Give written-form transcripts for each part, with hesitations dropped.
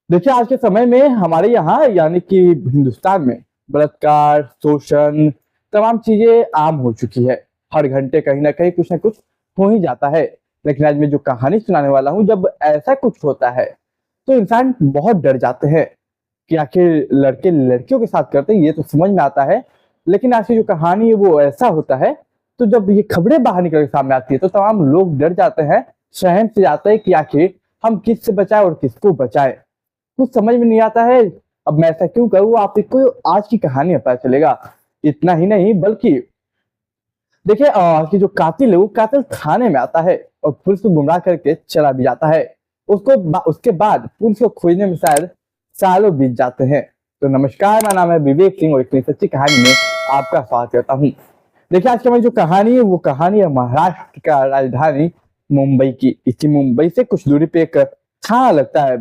देखिए, आज के समय में हमारे यहाँ यानी कि हिंदुस्तान में बलात्कार, शोषण, तमाम चीज़ें आम हो चुकी है। हर घंटे कहीं न कहीं कुछ न कुछ हो ही जाता है। लेकिन आज मैं जो कहानी सुनाने वाला हूँ, जब ऐसा कुछ होता है, तो इंसान बहुत डर जाते हैं कि आखिर लड़के लड़कियों के साथ करते हैं, ये तो समझ में आता है। लेकिन आज की जो कहानी है, वो ऐसा होता है, तो जब ये खबरें बाहर निकल के सामने आती है, तो तमाम लोग डर जाते हैं, सहम से जाते हैं कि आखिर हम किससे बचाएँ और किसको बचाएँ। कुछ समझ में नहीं आता है। अब मैं ऐसा क्यों करूँ, आपको आज की कहानी में पता चलेगा। इतना ही नहीं बल्कि देखिए, कि जो कातिल है वो कातिल थाने में आता है और पुलिस को गुमराह करके चला भी जाता है। उसके बाद पुलिस को खोजने में शायद सालों बीत जाते हैं। तो नमस्कार, मेरा नाम है विवेक सिंह और एक नई सच्ची कहानी में आपका स्वागत करता हूँ। देखिए, आज की हमारी जो कहानी है, वो कहानी है महाराष्ट्र का राजधानी मुंबई की। इसी मुंबई से कुछ दूरी पे एक थाना लगता है,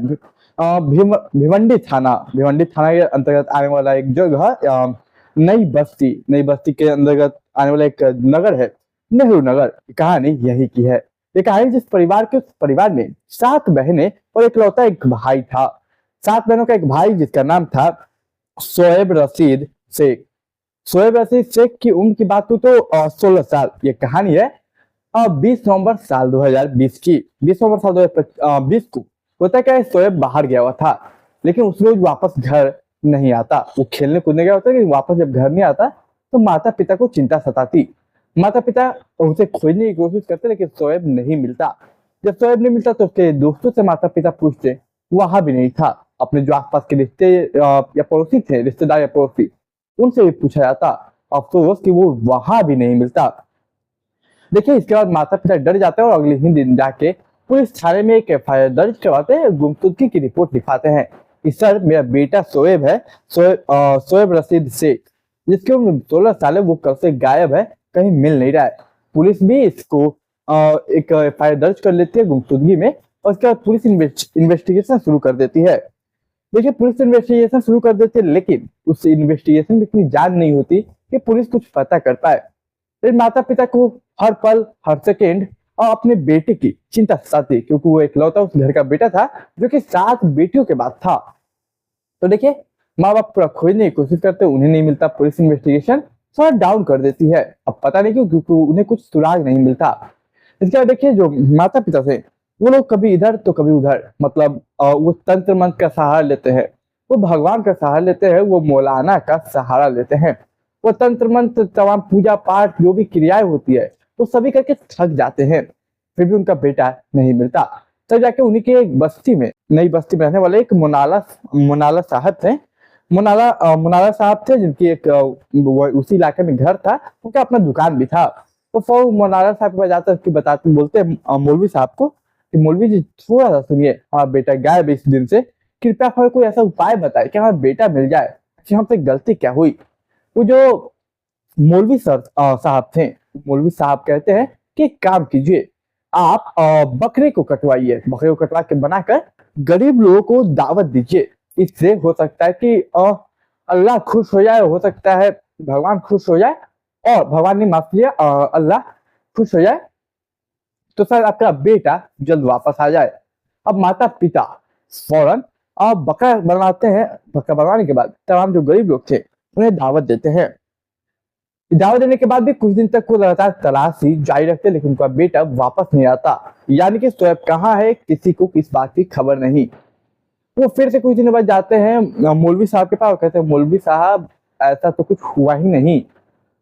भिवंडी थाना के अंतर्गत आने वाला एक जगह, नई बस्ती के अंतर्गत आने वाला एक नगर है, नेहरू नगर। कहानी यही की है। ये कहानी जिस परिवार के, उस परिवार में 7 बहनें और इकलौता एक भाई था। 7 बहनों का एक भाई जिसका नाम था शोएब रशीद शेख। शोएब रशीद शेख की उम्र की बात करूं तो 16 साल। ये कहानी है 20 नवंबर साल 2020 की। 20 नवंबर साल 2020 को होता क्या है, शोएब बाहर गया हुआ था, लेकिन उस रोज वापस घर नहीं आता। वो खेलने कूदने गया होता है, लेकिन वापस जब घर नहीं आता तो माता पिता को चिंता सताती। माता पिता उसे खोजने की कोशिश करते, लेकिन शोएब नहीं मिलता। जब शोएब नहीं मिलता तो उसके दोस्तों से माता पिता पूछते, वहां भी नहीं था। अपने जो आसपास के या पड़ोसी थे, रिश्तेदार या पड़ोसी, उनसे भी पूछा जाता। अफसोस कि वो वहां भी नहीं मिलता। देखिए, इसके बाद माता पिता डर जाते हैं और अगले ही दिन जाके पुलिस थाने में एक एफआईआर दर्ज करवाते हैं, गुमशुदगी की रिपोर्ट लिखवाते हैं कि सर, मेरा बेटा शोएब है, शोएब रशीद शेख, जिसकी उम्र 16 साल है, वो कल से गायब है, कहीं मिल नहीं रहा है। पुलिस भी इसको एक एफआईआर दर्ज कर लेती है गुमशुदगी में, और उसके बाद पुलिस इन्वेस्टिगेशन शुरू कर देती है। देखिए, पुलिस इन्वेस्टिगेशन शुरू कर देती है, लेकिन उस इन्वेस्टिगेशन में इतनी जान नहीं होती कि पुलिस कुछ पता कर पाए। फिर माता पिता को हर पल हर सेकेंड और अपने बेटे की चिंता सताती, क्योंकि वो इकलौता उस घर का बेटा था जो कि 7 बेटियों के बाद था। तो देखिए, माँ बाप पूरा खोजने की कोशिश करते, उन्हें नहीं मिलता। पुलिस इन्वेस्टिगेशन थोड़ा डाउन कर देती है। अब पता नहीं क्यों, क्योंकि उन्हें कुछ सुराग नहीं मिलता। इसके बाद देखिए, जो माता पिता थे, वो लोग कभी इधर तो कभी उधर, मतलब वो तंत्र मंत्र का सहारा लेते हैं, वो भगवान का सहारा लेते हैं, वो मौलाना का सहारा लेते हैं, वो तंत्र मंत्र, तमाम पूजा पाठ, जो भी क्रियाएं होती है, वो सभी करके थक जाते हैं। फिर भी उनका बेटा नहीं मिलता। तब जाके उन्हीं के एक बस्ती में, नई बस्ती में रहने वाले एक मुनाला साहब थे। मुनाला साहब थे, जिनकी एक उसी इलाके में घर था, उनका अपना दुकान भी था। तो फिर मुनाला साहब के पास जाते, उसकी बताते, बोलते मौलवी साहब को कि मौलवी जी, थोड़ा सा सुनिए, हमारा बेटा गायब है इस दिन से, कृपया हमें कोई ऐसा उपाय बताए कि हमारा बेटा मिल जाए। कि हमसे गलती क्या हुई। वो जो मौलवी साहब थे, मौलवी साहब कहते हैं कि एक काम कीजिए, आप बकरे को कटवाइए, बकरे को कटवा के बनाकर गरीब लोगों को दावत दीजिए। इससे हो सकता है कि अल्लाह खुश हो जाए, हो सकता है भगवान खुश हो जाए, और भगवान ने माफ किया, अल्लाह खुश हो जाए, तो शायद आपका बेटा जल्द वापस आ जाए। अब माता पिता फौरन बकरा बनवाते हैं। बकरा बनवाने के बाद तमाम जो गरीब लोग थे, उन्हें दावत देते हैं। दावत देने के बाद भी कुछ दिन तक वो लगातार तलाशी जारी रखते, लेकिन उनका बेटा वापस नहीं आता। यानी कि शोएब कहाँ है, किसी को किस बात की खबर नहीं। वो फिर से कुछ दिन बाद जाते हैं मौलवी साहब के पास और कहते हैं, मौलवी साहब, ऐसा तो कुछ हुआ ही नहीं,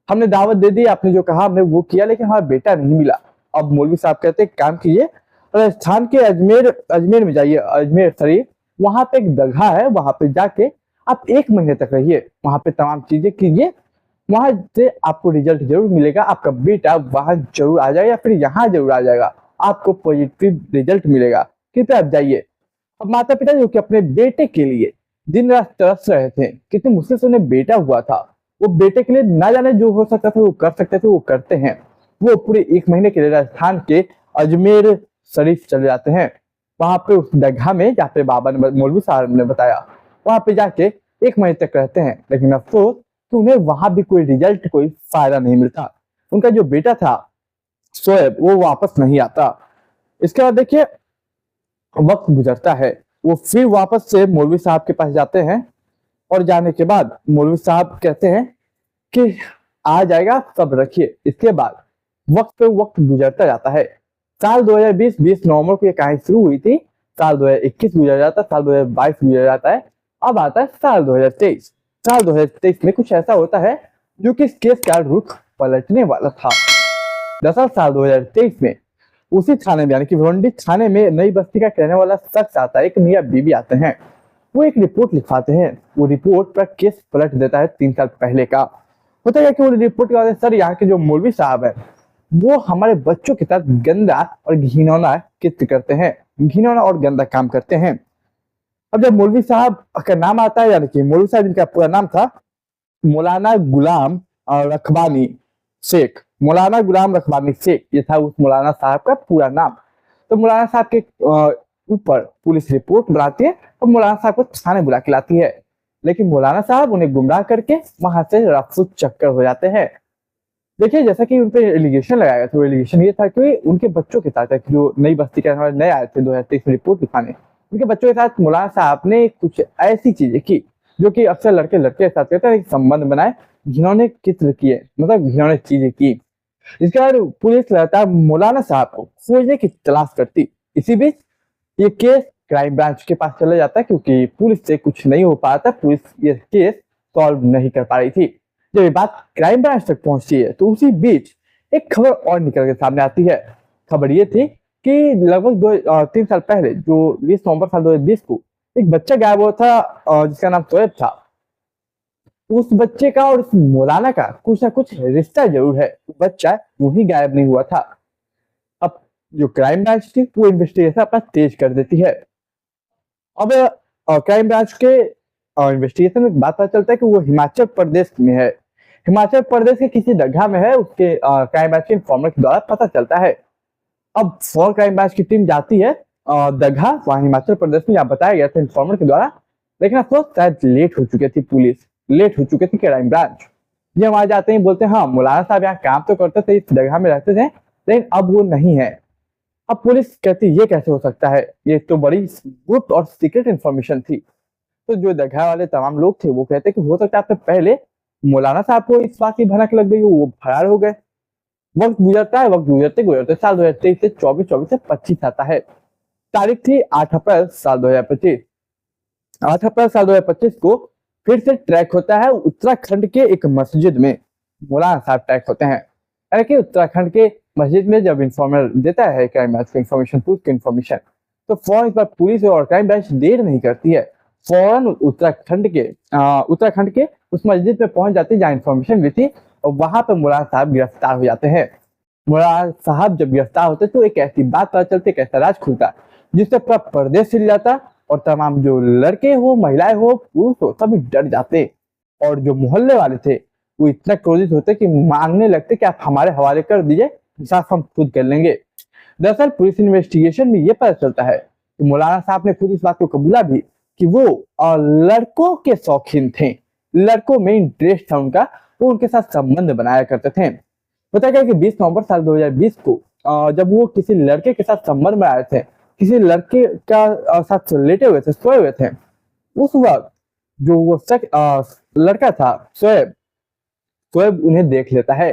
हमने दावत दे दी, आपने जो कहा हमने वो किया, लेकिन हमारा बेटा नहीं मिला। अब मौलवी साहब कहते हैं, काम कीजिए, राजस्थान के अजमेर में जाइए, अजमेर शरीफ, वहां पे एक दरगाह है, वहां पे जाके आप 1 महीने तक रहिए, वहां पे तमाम चीजें कीजिए, वहां से आपको रिजल्ट जरूर मिलेगा, आपका बेटा वहां जरूर आ जाएगा या फिर यहाँ जरूर आ जाएगा, आपको पॉजिटिव रिजल्ट मिलेगा, कृपया आप जाइए। अब माता पिता जो कि अपने बेटे के लिए दिन रात तरस रहे थे, कितनी मुश्किल से उन्हें बेटा हुआ था, वो बेटे के लिए ना जाने जो हो सकता था वो कर सकते थे, वो करते हैं। वो पूरे 1 महीने के लिए राजस्थान के अजमेर शरीफ चले जाते हैं। वहां पे उस दरगाह में, जहाँ पे बाबा ने, मौलवी साहब ने बताया, वहां पे जाके 1 महीने तक रहते हैं। लेकिन अफसोस कि उन्हें वहां भी कोई रिजल्ट, कोई फायदा नहीं मिलता। उनका जो बेटा था शोएब, वो वापस नहीं आता। इसके बाद देखिए, वक्त गुजरता है। वो फिर वापस से मौलवी साहब के पास जाते हैं और जाने के बाद मौलवी साहब कहते हैं कि आ जाएगा, सब रखिए। इसके बाद वक्त पे वक्त गुजरता जाता है। साल 2020 20 नवंबर को ये कहानी शुरू हुई थी। साल 2021 गुजर जाता है, साल 2022 गुजर जाता है, अब आता है साल 2023। साल 2023 में कुछ ऐसा होता है जो कि इस केस का रुख पलटने वाला था। दरअसल साल 2023 में उसी थाने में यानी कि भिवंडी थाने में नई बस्ती का कहने वाला शख्स आता है, एक मियां बीबी आते हैं। वो एक रिपोर्ट लिखवाते हैं। वो रिपोर्ट पर केस पलट देता है 3 साल पहले का। होता है कि वो रिपोर्ट के बाद सर यहाँ के जो मौलवी साहब है वो हमारे बच्चों के साथ गंदा और घिनौना कृत्य करते हैं, घिनौना और गंदा काम करते हैं। अब जब मौलवी साहब का नाम आता है, यानी कि मौलवी साहब जिनका पूरा नाम था मौलाना गुलाम रखबानी शेख, मौलाना गुलाम रखबानी शेख, ये था उस मौलाना साहब का पूरा नाम। तो मौलाना साहब के ऊपर पुलिस रिपोर्ट बनाती है और मौलाना साहब को थाने बुला के लाती है। लेकिन मौलाना साहब उन्हें गुमराह करके वहां से रफू चक्कर हो जाते हैं। देखिए, जैसा कि उन पर एलिगेशन लगाया गया था, वो एलिगेशन ये था कि उनके बच्चों के साथ जो नई बस्ती के रहने वाले नए आए थे 2023 में रिपोर्ट दिखाने, उनके बच्चों के साथ मौलाना साहब ने कुछ ऐसी चीजें की जो कि अक्सर लड़के लड़के के साथ कहते हैं, संबंध बनाए, घिनौने चित्र किए, मतलब घिनौने चीजें की। इसके बाद पुलिस लगातार मौलाना साहब को खोजने की तलाश करती। इसी बीच ये केस क्राइम ब्रांच के पास चला जाता है क्योंकि पुलिस से कुछ नहीं हो पाया था, पुलिस ये केस सॉल्व नहीं कर पा रही थी। जब ये बात क्राइम ब्रांच तक पहुंचती है तो उसी बीच एक खबर और निकल के सामने आती है। खबर ये थी कि लगभग 3 साल पहले जो 20 नवंबर साल 2020 को एक बच्चा गायब हुआ था जिसका नाम शोएब था। उस बच्चे का और उस मौलाना का कुछ ना कुछ रिश्ता जरूर है। बच्चा यूं ही गायब नहीं हुआ था। अब जो क्राइम ब्रांच थी वो इन्वेस्टिगेशन अपना तेज कर देती है। अब क्राइम ब्रांच के इन्वेस्टिगेशन में बात पता चलता है कि वो हिमाचल प्रदेश में है, हिमाचल प्रदेश के किसी जगह में है। उसके क्राइम ब्रांच के इन्फॉर्मर के द्वारा पता चलता है। अब फॉर क्राइम ब्रांच की टीम जाती है दघा, वहां हिमाचल प्रदेश में, यहाँ बताया गया था इन्फॉर्मर के द्वारा। लेकिन अफसोस शायद लेट हो चुकी थी, पुलिस लेट हो चुकी थी क्राइम ब्रांच। ये वहां जाते ही बोलते हैं हाँ मौलाना साहब यहाँ काम तो करते थे, इस जगह में रहते थे, लेकिन अब वो नहीं है। अब पुलिस कहती ये कैसे हो सकता है, ये तो बड़ी गुप्त और सीक्रेट इन्फॉर्मेशन थी। तो जो दघा वाले तमाम लोग थे वो कहते कि हो सकता है आपसे पहले मौलाना साहब को इस बात की भनक लग गई हो, वो फरार हो गए। वक्त गुजरता है, वक्त गुजरते गुजरते साल 2023 से 24 से 25 आता है। तारीख थी 8 अप्रैल साल 2025। 8 अप्रैल साल 2025 को फिर से ट्रैक होता है उत्तराखंड के एक मस्जिद में। मौलाना साहब ट्रैक होते हैं, यानी कि उत्तराखंड के मस्जिद में जब इंफॉर्मर देता है क्राइम ब्रांच को इन्फॉर्मेशन, पुलिस की इन्फॉर्मेशन, तो फौरन इस पर पुलिस और क्राइम ब्रांच देर नहीं करती है। फौरन उत्तराखंड के उस मस्जिद में पहुंच जाती है जहाँ इन्फॉर्मेशन मिली थी, और वहां पर मौलाना साहब गिरफ्तार हो जाते हैं। मौलाना साहब जब गिरफ्तार होते तो एक ऐसी बात पता चलती, एक ऐसा राज खुलता जिससे पूरा प्रदेश हिल जाता और तमाम जो लड़के हो, महिलाएं हो, पुरुष हो, सभी डर जाते। और जो मोहल्ले वाले थे वो इतना क्रोधित होते कि मांगने लगते कि आप हमारे हवाले कर दीजिए, हिसाब हम खुद कर लेंगे। दरअसल पुलिस इन्वेस्टिगेशन में ये पता चलता है कि मौलाना साहब ने खुद इस बात को कबूला भी कि वो लड़कों के शौकीन थे, लड़कों में इंटरेस्ट था उनका, वो उनके साथ संबंध बनाया करते थे। पता क्या कि 20 नवंबर साल 2020 को जब वो किसी लड़के के साथ संबंध में आए थे, किसी लड़के का साथ लेटे हुए थे, सोए हुए थे, उस वक्त जो वो लड़का था शोएब उन्हें देख लेता है।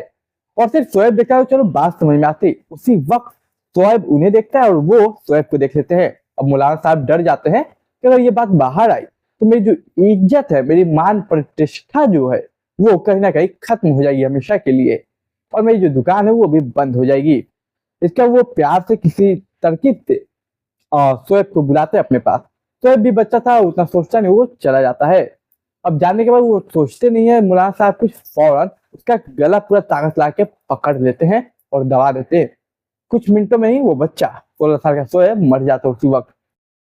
और सिर्फ शोएब देखता है, चलो बात समझ में आती, उसी वक्त शोएब उन्हें देखता है और वो शोएब को देख लेते हैं। अब मौलाना साहब डर जाते हैं कि अगर ये बात बाहर आई तो मेरी जो इज्जत है, मेरी मान प्रतिष्ठा जो है वो कहीं ना कहीं खत्म हो जाएगी हमेशा के लिए, और मेरी जो दुकान है वो भी बंद हो जाएगी। इसका वो प्यार से किसी तरकीब से शोएब को बुलाते हैं अपने पास। शोएब भी बच्चा था, उतना सोचता नहीं, वो चला जाता है। अब जाने के बाद वो सोचते नहीं है, मौलाना साहब कुछ फौरन उसका गला पूरा ताकत ला के पकड़ लेते हैं और दबा देते हैं। कुछ मिनटों में ही वो बच्चा 16 साल का शोएब मर जाता है उसी वक्त।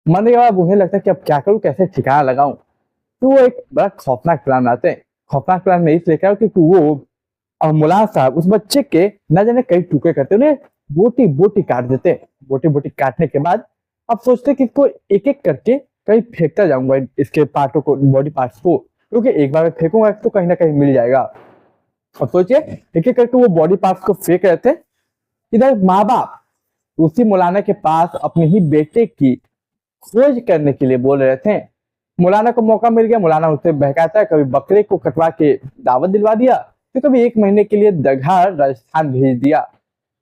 मरने के बाद उन्हें लगता है कि अब क्या करूं, कैसे ठिकाना लगाऊं। तो वो एक बड़ा खौफनाक प्लान बनाते हैं। खौफनाक प्लान में इसलिए क्या, क्योंकि वो और मौलाना साहब उस बच्चे के न जाने कई टुकड़े करते, उन्हें बोटी बोटी काट देते। बोटी बोटी काटने के बाद अब सोचते कि इसको एक एक करके कहीं फेंकता जाऊंगा, इसके पार्टों को, बॉडी पार्ट्स को, क्योंकि एक बार में फेंकूंगा तो कहीं ना कहीं मिल जाएगा। अब सोचिए एक एक करके वो बॉडी पार्ट्स को फेंक रहे थे। इधर माँ बाप उसी मौलाना के पास अपने ही बेटे की खोज करने के लिए बोल रहे थे। मौलाना को मौका मिल गया, मौलाना उसे बहकाता है, कभी बकरे को कटवा के दावत दिलवा दिया, तो कभी 1 महीने के लिए दरगाह राजस्थान भेज दिया।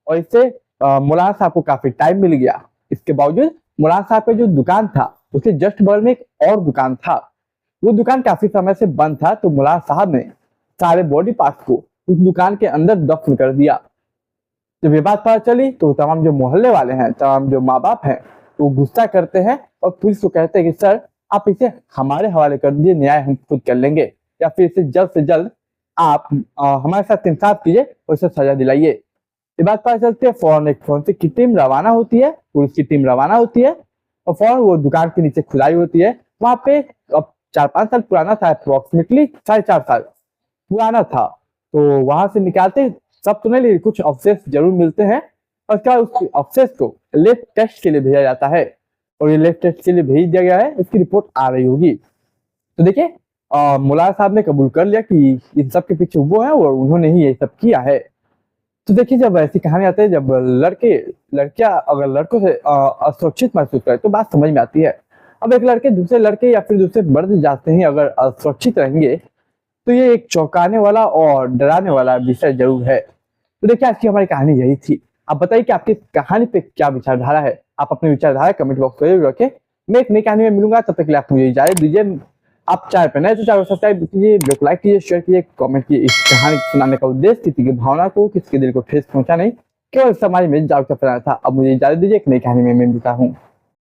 और इससे मौलाना साहब को काफी टाइम मिल गया। इसके बावजूद मौलाना साहब का जो दुकान था उसके जस्ट बगल में एक और दुकान था। वो दुकान काफी समय से बंद था, तो मौलाना साहब ने सारे बॉडी पार्ट्स को उस दुकान के अंदर दफन कर दिया। जब ये बात पता चली तो तमाम जो मोहल्ले वाले हैं, तमाम जो माँ बाप हैं, वो गुस्सा करते हैं और पुलिस को कहते हैं कि सर आप इसे हमारे हवाले कर दीजिए, न्याय हम खुद कर लेंगे, या फिर इसे जल्द से जल्द आप हमारे साथ इंसाफ कीजिए और इसे सजा दिलाइए। ये बात पता चलती है, फौरन एक फोरेंसिक की टीम रवाना होती है, पुलिस की टीम रवाना होती है और फौरन वो दुकान के नीचे खुदाई होती है। वहां पे अब 4-5 साल पुराना था, अप्रोक्सीमेटली 4.5 साल पुराना था, तो वहां से निकालते सब तो नहीं, लेकिन कुछ अवशेष जरूर मिलते हैं। और उसके बाद उस अवशेष को लैब टेस्ट के लिए भेजा जाता है और ये लैब टेस्ट के लिए भेज दिया गया है, इसकी रिपोर्ट आ रही होगी। तो देखिए मौलाना साहब ने कबूल कर लिया कि इन सब के पीछे वो है और उन्होंने ही ये सब किया है। तो देखिए जब ऐसी कहानी आती है, जब लड़कियां अगर लड़कों से असुरक्षित महसूस करे तो बात समझ में आती है। अब एक लड़के दूसरे लड़के या फिर दूसरे मर्द जाते ही अगर असुरक्षित रहेंगे तो ये एक चौंकाने वाला और डराने वाला विषय जरूर है। तो देखिए आज की हमारी कहानी यही थी। आप बताइए कि आपकी कहानी पे क्या विचारधारा है। आप अपनी विचारधारा कमेंट बॉक्स में जरूर रखें। मैं एक नई कहानी में मिलूंगा, तब तक के लिए आप मुझे इजाजत दीजिए। आप चैनल पर नए तो चैनल को सब्सक्राइब कीजिए, वीडियो को लाइक कीजिए, शेयर कीजिए, कमेंट कीजिए। इस कहानी सुनाने का उद्देश्य किसी की भावना को, किसी के दिल को ठेस पहुंचा नहीं, केवल समाज में जागरूकता फैलाना था। अब मुझे इजाजत दीजिए, एक नई कहानी में मैं मिलता हूँ।